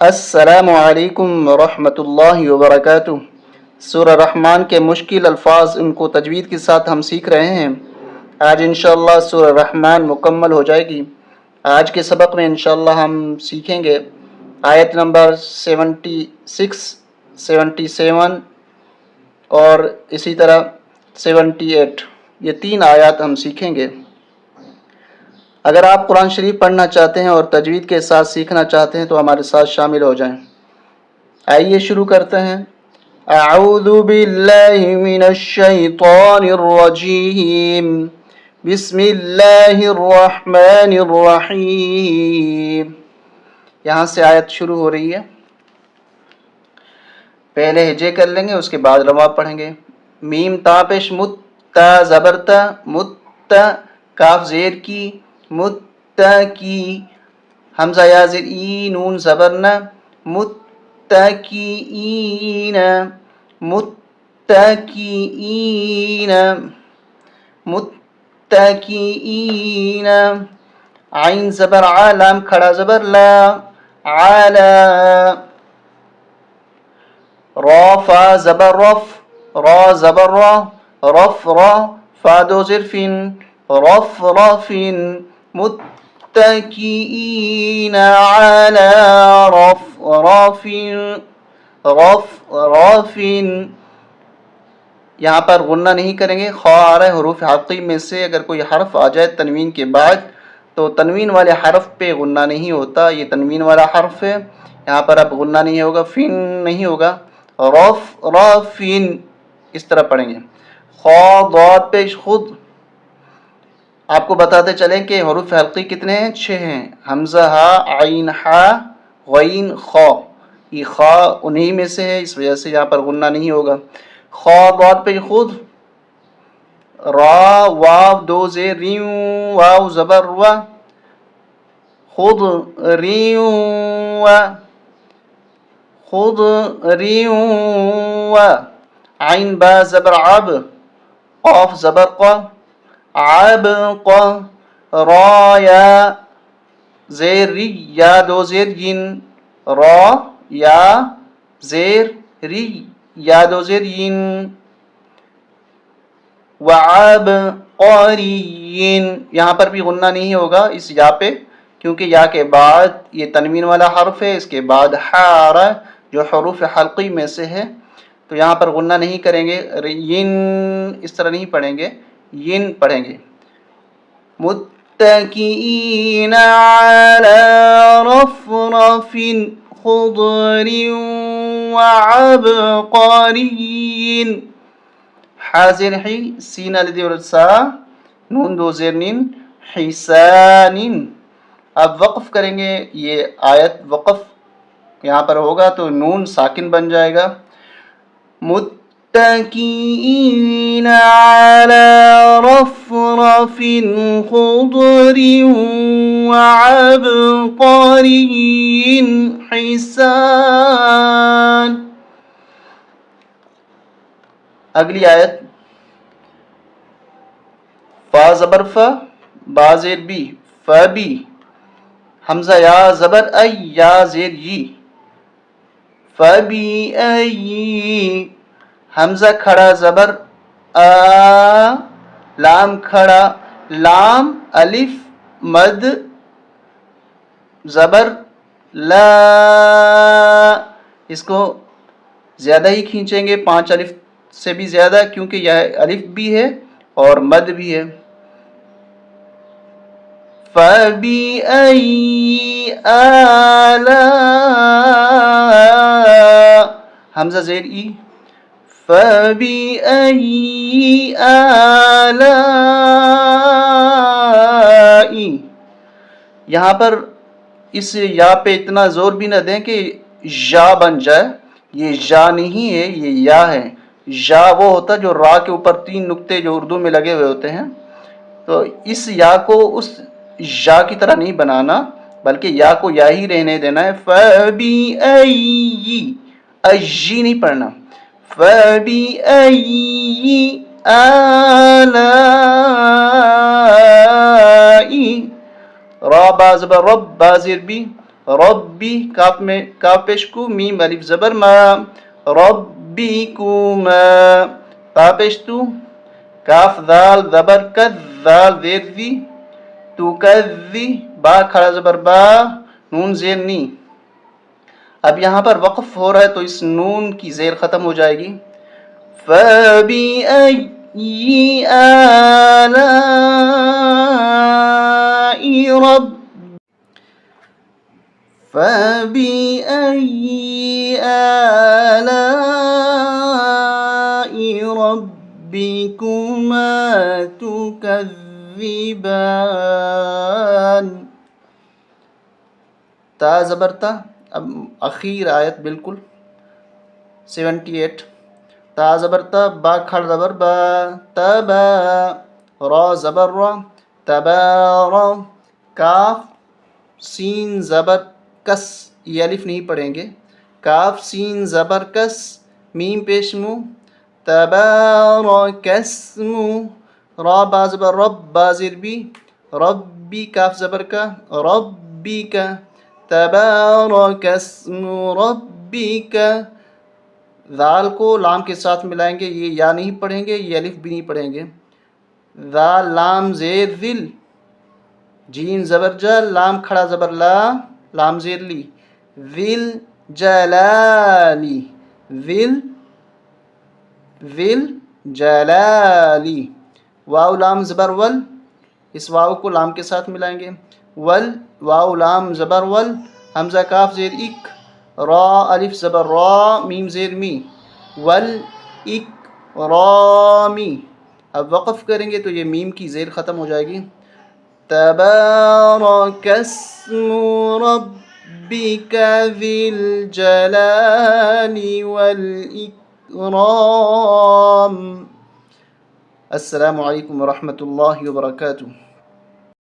السلام علیکم ورحمۃ اللہ وبرکاتہ۔ سورہ رحمان کے مشکل الفاظ ان کو تجوید کے ساتھ ہم سیکھ رہے ہیں۔ آج انشاءاللہ سورہ رحمان مکمل ہو جائے گی۔ آج کے سبق میں انشاءاللہ ہم سیکھیں گے آیت نمبر 76، 77 اور اسی طرح 78۔ یہ 3 آیات ہم سیکھیں گے۔ اگر آپ قرآن شریف پڑھنا چاہتے ہیں اور تجوید کے ساتھ سیکھنا چاہتے ہیں تو ہمارے ساتھ شامل ہو جائیں۔ آئیے شروع کرتے ہیں۔ اعوذ باللہ من الشیطان الرجیم، بسم اللہ الرحمن الرحیم۔ یہاں سے آیت شروع ہو رہی ہے۔ پہلے ہجے کر لیں گے، اس کے بعد رواں پڑھیں گے۔ میم تا پیش مت، تا زبر تا، مت کاف زیر کی، متکی، حمزہ یا زیر ای، نون زبر نہ، متکئین، متکئین، متکئین، عین زبر ع، لام کھڑا زبر لا، علا، را فا زبر رف، را زبر را، رف را، فا دو زیر فن، رف رفن، متکئین علی رف رفن، رف رفن۔ یہاں پر غنہ نہیں کریں گے۔ خواہ آ رہا ہے حروف حلقی میں سے اگر کوئی حرف آ جائے تنوین کے بعد تو تنوین والے حرف پہ غنہ نہیں ہوتا، یہ تنوین والا حرف ہے، یہاں پر اب غنہ نہیں ہوگا، فن نہیں ہوگا، رف رفن اس طرح پڑھیں گے۔ خواہ ضاد پیش خود، آپ کو بتاتے چلیں کہ حروف حلقی کتنے ہیں؟ 6 ہیں۔ حمزہ ہا، عین ہا، غین خا، یہ خا انہی میں سے ہے، اس وجہ سے یہاں پر غنہ نہیں ہوگا۔ خا ضاد پیش خود، را واو دو زیر ریوں، واو زبر و، خود ریوں و، خود ریوں و، عین با زبر عب، قاف زبر قا، عبق، را یا زیر ری، یا دو زیر ین، را یا زیر ری، یا دو زیر ین، وعبقرین، یہاں پر بھی غنہ نہیں ہوگا اس یا پہ، کیونکہ یا کے بعد یہ تنوین والا حرف ہے، اس کے بعد حار جو حروف حلقی میں سے ہے، تو یہاں پر غنہ نہیں کریں گے، ین اس طرح نہیں پڑھیں گے، ین پڑھیں گے۔ متکئین علی رفرف خضر وعبقرین، حاضر حی، سین الذی ورسا، نون دو زیر نین، حسانین۔ اب وقف کریں گے، یہ آیت وقف یہاں پر ہوگا تو نون ساکن بن جائے گا۔ متکئین علی رفرف خضر وعبقرین حسان۔ اگلی آیت، فا زبر فا، با زیر بی، فبی، حمزہ یا زبر ای، یا زیر یی، فبی ای، حمزہ کھڑا زبر آ، لام کھڑا، لام الف مد زبر لا، اس کو زیادہ ہی کھینچیں گے، 5 الف سے بھی زیادہ، کیونکہ یہ الف بھی ہے اور مد بھی ہے۔ فَبِأَيِّ آلاء، حمزہ زیر ای، فَبِأَيِّ آلاء، یہاں پر اس یا پہ اتنا زور بھی نہ دیں کہ یا بن جائے، یہ یا نہیں ہے، یہ یا ہے۔ یا وہ ہوتا جو را کے اوپر 3 نقطے جو اردو میں لگے ہوئے ہوتے ہیں، تو اس یا کو اس یا کی طرح نہیں بنانا، بلکہ یا کو یا ہی رہنے دینا ہے۔ فَبِأَيِّ، اَيِّ نہیں پڑھنا، فَبِأَيِّ آلاء، را با زبر رب، با زیر بی، ربی کاف پیش کو، میم الف زبر ما، ربکما، تا پیش تو، کاف ذال زبر کذ، ذال زیر ذی، تو کذی، با کھڑا زبر با، نون زیر نی. اب یہاں پر وقف ہو رہا ہے تو اس نون کی زیر ختم ہو جائے گی. فَبِأَيِّ آلَاءِ رَبِّكُمَا تُكَذِّبَانِ. تا زبر تا. اب اخیر آیت بالکل 78. تا زبر تا، با کھڑ زبر با، تبا، را زبر را، تبارا، کاف سین زبر کس، یہ الف نہیں پڑھیں گے، کاف سین زبر کس، میم پیش مو، تبارک اسم، را با زبر رب، با زیر بی، ربی کاف زبر کا، ربی کا، تبارک اسم ربک. ذال کو لام کے ساتھ ملائیں گے، یہ یا نہیں پڑھیں گے، یہ الف بھی نہیں پڑھیں گے. ذال لام زیر ذل، جین زبر جا، لام کھڑا زبر لا، لام زیر لی، ذل جلالی، ذل جلالی. واو لام زبر ول، اس واو کو لام کے ساتھ ملائیں گے، ول، واو لام زبر ول، حمزہ کاف زیر اک، را الف زبر را، میم زیر می، ول اکرامی. اب وقف کریں گے تو یہ میم کی زیر ختم ہو جائے گی. تبارک اسم ربک ذی الجلال والاکرام. السلام علیکم ورحمۃ اللہ وبرکاتہ.